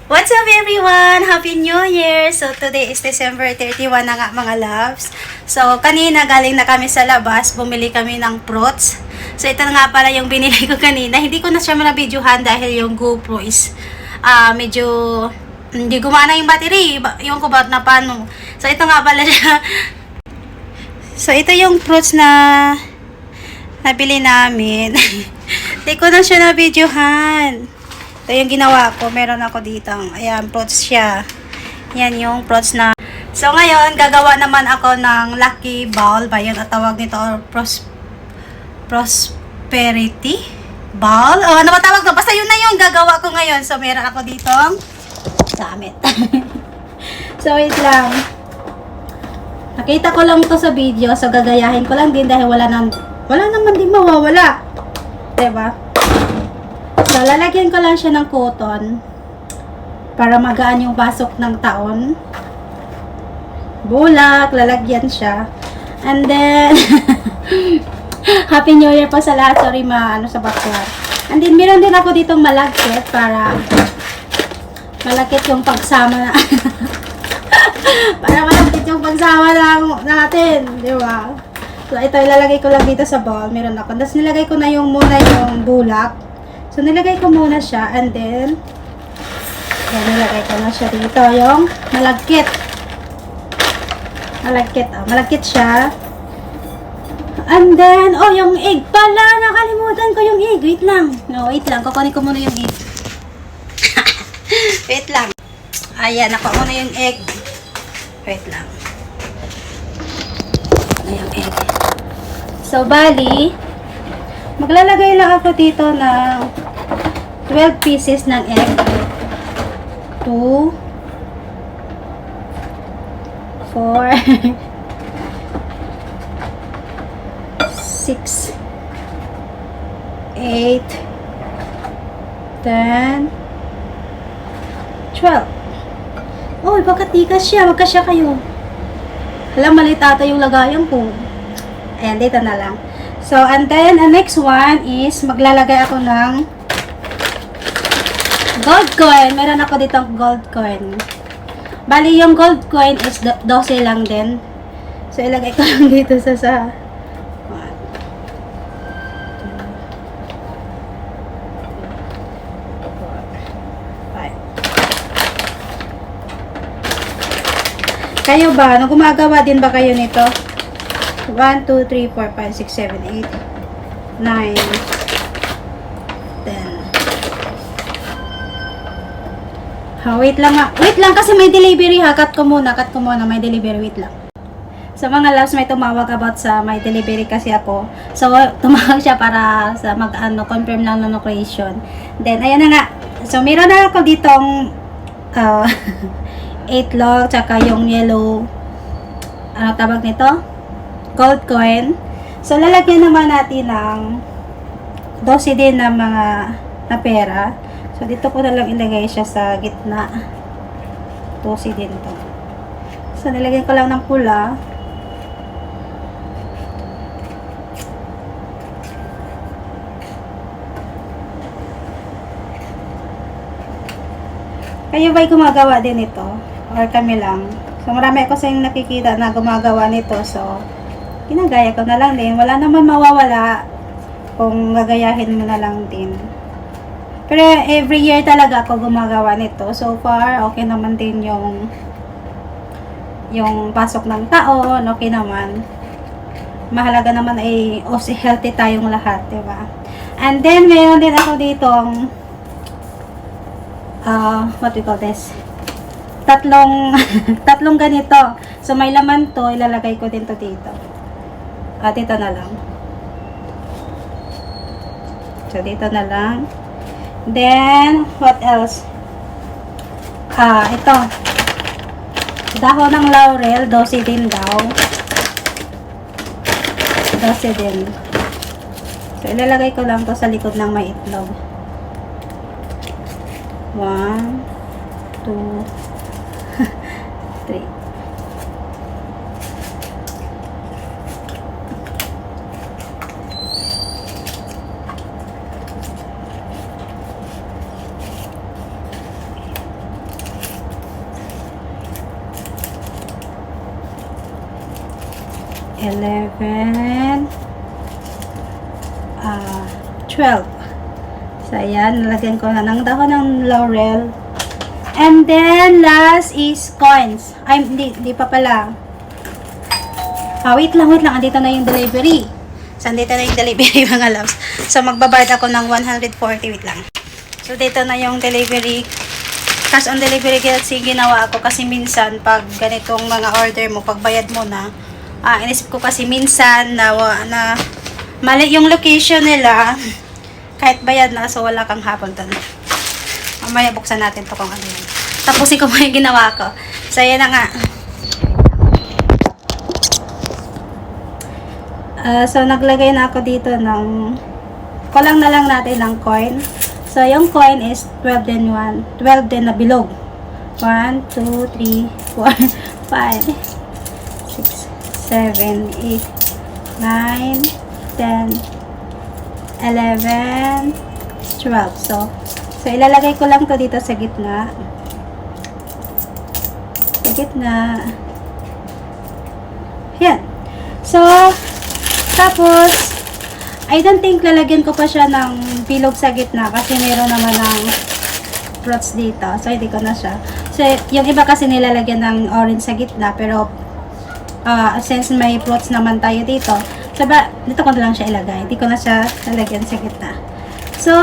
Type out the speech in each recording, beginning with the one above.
What's up everyone? Happy New Year! So today is December 31 na nga mga loves. So kanina galing na kami sa labas, bumili kami ng fruits. So ito nga pala yung binili ko kanina. Hindi ko na siya na-videohan dahil yung GoPro is medyo hindi gumana yung battery. Yung ko ba na paano. So ito nga pala siya. So ito yung fruits na nabili namin. Hindi ko na siya na-videohan. Ito yung ginawa ko. Meron ako dito. Ayan, fruits siya. Yan yung fruits na. So, ngayon, gagawa naman ako ng lucky ball. Ba yun ang tawag nito? Or prosperity ball? O, ano ba tawag to? Basta yun na yung gagawa ko ngayon. So, meron ako dito gamit. So, wait lang. Nakita ko lang to sa video. So, gagayahin ko lang din dahil wala naman din mawawala. Diba? So, lalagyan ko lang siya ng cotton para magaan yung pasok ng taon. Bulak, lalagyan siya. And then, Happy New Year po sa lahat. Sorry sa backward. And then, meron din ako ditong malagkit para malagkit yung pagsama na para malagkit yung pagsama natin. Di ba? So, ito ilalagay ko lang dito sa bowl. Meron ako. Tapos, nilagay ko na muna yung bulak. So, nilagay ko muna siya and then nilagay ko na siya dito yung malagkit. Malagkit siya. And then, yung egg pala. Nakalimutan ko yung egg. Wait lang. Wait lang. Kukunin ko muna yung egg. Wait lang. Ayan, nakuha muna yung egg. Wait lang. Ayan yung egg. So, bali, maglalagay lang ako dito ng 12 pieces ng egg. 2 4 6 8 10 12. Oh, baka tikas siya. Magkasya kayo. Hala, maliit ata yung lagayan ko. Ayan, dito na lang. So, and then, the next one is, maglalagay ako ng gold coin. Meron ako dito gold coin. Bali, yung gold coin is 12 lang din. So, ilagay ko lang dito sa 1, 2, 3, 4, 5. Kayo ba? Gumagawa din ba kayo nito? 1, 2, 3, 4, 5, 6, 7, 8, 9, 10. Wait lang ha. Wait lang kasi may delivery ha. Cut ko muna. May delivery. Wait lang. Sa mga loves, may tumawag about sa may delivery kasi ako. So, tumawag siya para sa confirm lang ng location. Then, ayan na nga. So, meron na ako ditong 8 log, tsaka yung yellow, ano tawag nito? Gold coin. So, lalagyan naman natin ng 12 din na mga na pera. So, dito ko na lang ilagay siya sa gitna. 12 din to. So, nilagyan ko lang ng pula. Kayo ba'y gumagawa din ito? Or kami lang? So, marami ako sa yung nakikita na gumagawa nito. So, ginagaya ko na lang din. Wala naman mawawala kung gagayahin mo na lang din. Pero every year talaga ako gumagawa nito. So far, okay naman din yung pasok ng taon. Okay naman. Mahalaga naman ay healthy tayong lahat, diba? And then, mayroon din ako ditong what we call this? Tatlong ganito. So, may laman to. Ilalagay ko din to dito. At ito na lang. So, dito na lang. Then, what else? Ito. Dahon ng laurel, 12 din daw. 12 din. So, ilalagay ko lang to sa likod ng may itlog. 1, 2, 3. 11, 12. So, ayan, nalagyan ko na ng dahon ng laurel. And then, last is coins. Ay, hindi pa pala. Wait lang. Andito na yung delivery. So, andito na yung delivery, mga loves. So, magbabayad ako ng 140. Wait lang. So, dito na yung delivery. Cash on delivery kasi ginawa ko kasi minsan, pag ganitong mga order mo, pag bayad mo na, inisip ko kasi minsan na mali yung location nila, kahit bayad na, so wala kang habol doon. Mamaya buksan natin to kung ano yun. Tapusin ko mo yung ginawa ko. So, yan na nga. So, naglagay na ako dito ng kulang na lang natin ng coin. So, yung coin is 12 din na bilog. 1, 2, 3, 4, 5, 6, 7, 8, 9, 10, 11, 12. So, ilalagay ko lang to dito sa gitna. Yan. So, tapos, I don't think lalagyan ko pa siya ng bilog sa gitna kasi meron naman ng fruits dito. So, hindi ko na siya. So, yung iba kasi nilalagyan ng orange sa gitna, pero since may fruits naman tayo dito, so, dito ko na lang siya ilagay. Hindi ko na siya lalagyan sa gitna. So,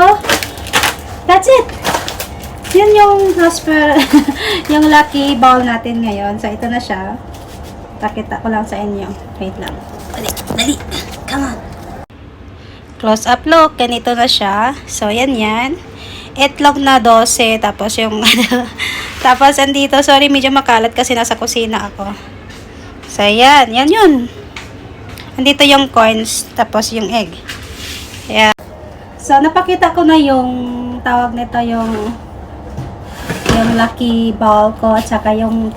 that's it. Yun yung prosper, yung lucky ball natin ngayon. So, ito na siya. Pakita ko lang sa inyo. Wait lang. Dali. Come on. Close up look. Ganito na siya. So, yan. Itlog na 12. Tapos yung, tapos andito, sorry, medyo makalat kasi nasa kusina ako. So, yan yun. Andito yung coins, tapos yung egg. Yeah. So, napakita ko na yung tawag nito, yung lucky ball ko, at saka yung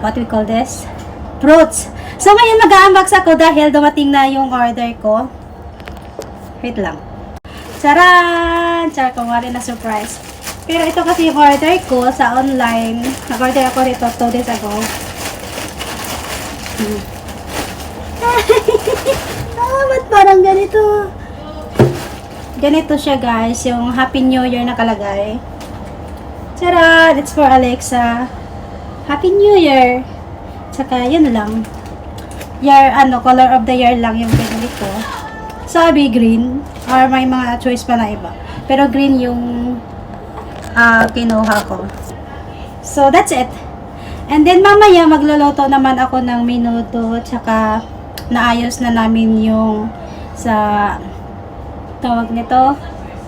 what we call this? Fruits. So, ngayon mag-a-unbox ako dahil dumating na yung order ko. Wait lang. Charan! Char, kung wala na surprise. Pero ito kasi yung order ko sa online. Nag-order ako rito 2 days ago. Ba't parang ganito? Ganito siya, guys. Yung Happy New Year nakalagay. Charan! It's for Alexa. Happy New Year! Tsaka, yun lang. Color of the year lang yung pinili ko. Sabi green. Or may mga choice pa na iba. Pero green yung kinuha ko. So, that's it. And then, mamaya, magluluto naman ako ng minuto. Tsaka, naayos na namin yung sa tawag nito,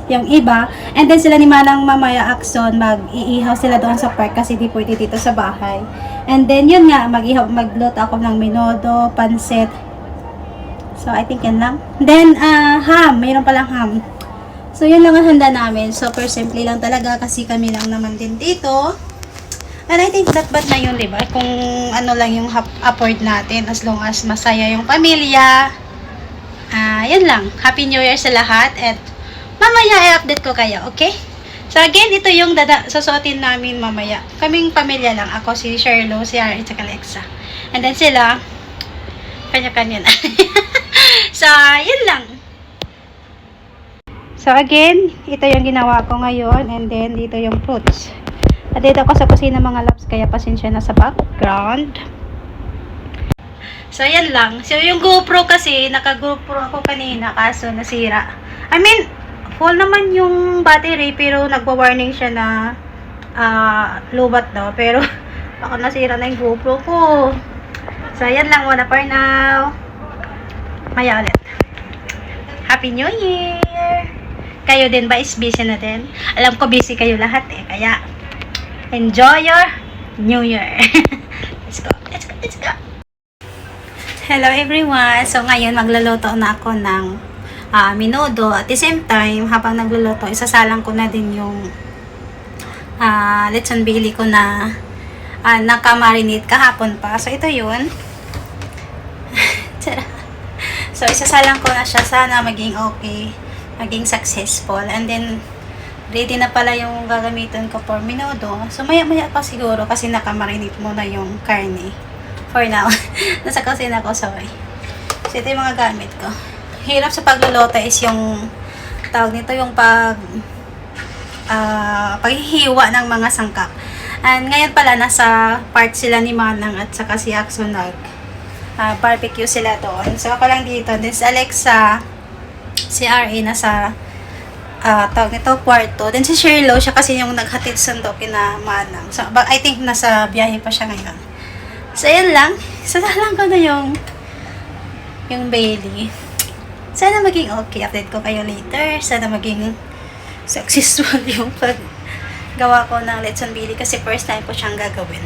yung iba. And then, sila ni Manang mamaya Akson, mag-iihaw sila doon sa park kasi di pwede dito sa bahay. And then, yun nga, magluto ako ng minodo, pansit. So, I think yan lang. Then, ham. Mayroon palang ham. So, yun lang ang handa namin. Super simple lang talaga kasi kami lang naman din dito. And I think that bad na yun, diba? Kung ano lang yung afford natin as long as masaya yung pamilya. Yan lang. Happy New Year sa lahat. At mamaya i-update ko kayo, okay? So again, ito yung susuotin namin mamaya. Kaming pamilya lang. Ako, si Sherlo, si Ari, at Alexa. And then sila, kanya-kanya na. So, yun lang. So again, ito yung ginawa ko ngayon. And then, dito yung fruits. At dito ako sa kusina mga loves, kaya pasensya na sa background. So, yan lang. So, yung GoPro kasi, naka-GoPro ako kanina, kaso nasira. I mean, full naman yung battery, pero nagwa-warning siya na lubat daw. Pero, baka nasira na yung GoPro ko. So, yan lang muna for now. Maya ulit. Happy New Year! Kayo din ba is busy na din? Alam ko busy kayo lahat eh, kaya enjoy your New Year. Let's go. Hello everyone. So ngayon magluluto na ako ng minodo. At the same time, habang nagluluto, isasalang ko na din yung lechon bili ko na nakamarinate kahapon pa. So ito yun. So isasalang ko na siya. Sana maging okay. Maging successful. And then ready na pala yung gagamitin ko for minodo. So, maya-maya pa siguro kasi nakamarinate muna yung karne For now. Nasa kusina ko, sorry. So, ito yung mga gamit ko. Hirap sa pagluluto is yung tawag nito yung paghihiwa ng mga sangkap. And ngayon pala, nasa part sila ni Manang at saka si Akso barbecue sila doon. So, ako lang dito. Then, si Alexa, si R.A. nasa tawag nito, kwarto. Then, si Sherlo, siya kasi yung naghatid sundo kina Manang. So, I think nasa biyahe pa siya ngayon. So, yun lang. Sasalang ko na yung Bailey. Sana maging okay. Update ko kayo later. Sana maging successful yung paggawa ko ng Let's Bailey kasi first time ko siyang gagawin.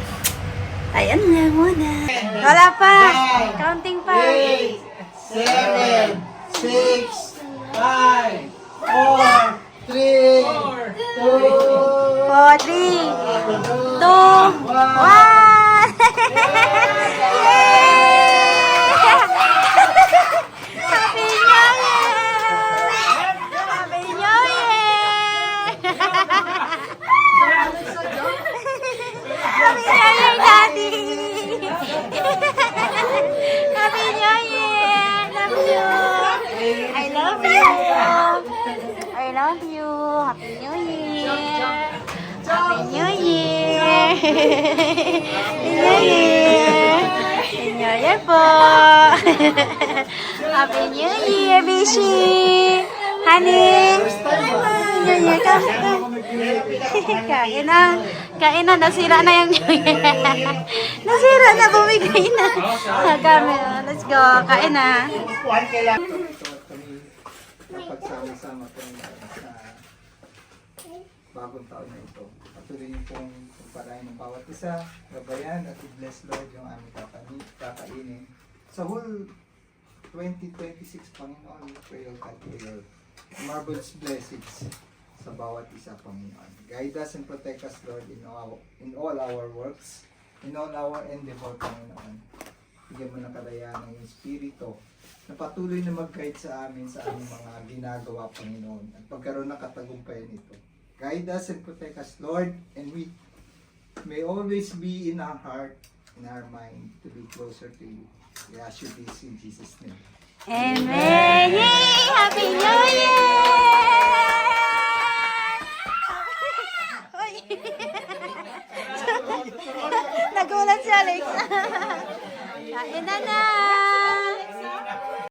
Ayan lang muna. Wala pa. Counting pa. 8, 7, 6, 5, 4, 3, 2, 4, 3, 2, 1. Happy New Year! Happy New Year! Happy New Year, Daddy! Happy New Year! Love you! I love you! I love you! Happy New Year! Happy New Year! Happy New Year! Happy New Year po! Happy New Year, Bishi! Honey! Happy New Year ka! Kain na! Kain na! Nasira na yung New Year! Nasira na! Bumigay na! Camera. Let's go! Kain na! Napagsama-sama po sa bagong taon na ito. Patuloy niyo pong pagpalain ng bawat isa, gabayan at i-bless Lord yung aming kakainin. Sa whole 2026, Panginoon, we pray, O God, for your marvelous blessings sa bawat isa, Panginoon. Guide us and protect us, Lord, in all our works, in all our endeavor, Panginoon. Bigyan mo ng kalayaan ng Espiritu na patuloy na mag-guide sa amin sa aming mga ginagawa, Panginoon, at pagkaroon ng katagumpayan nito. Guide us and protect us, Lord, and we may always be in our heart, in our mind, to be closer to you. We ask you this in Jesus' name. Amen!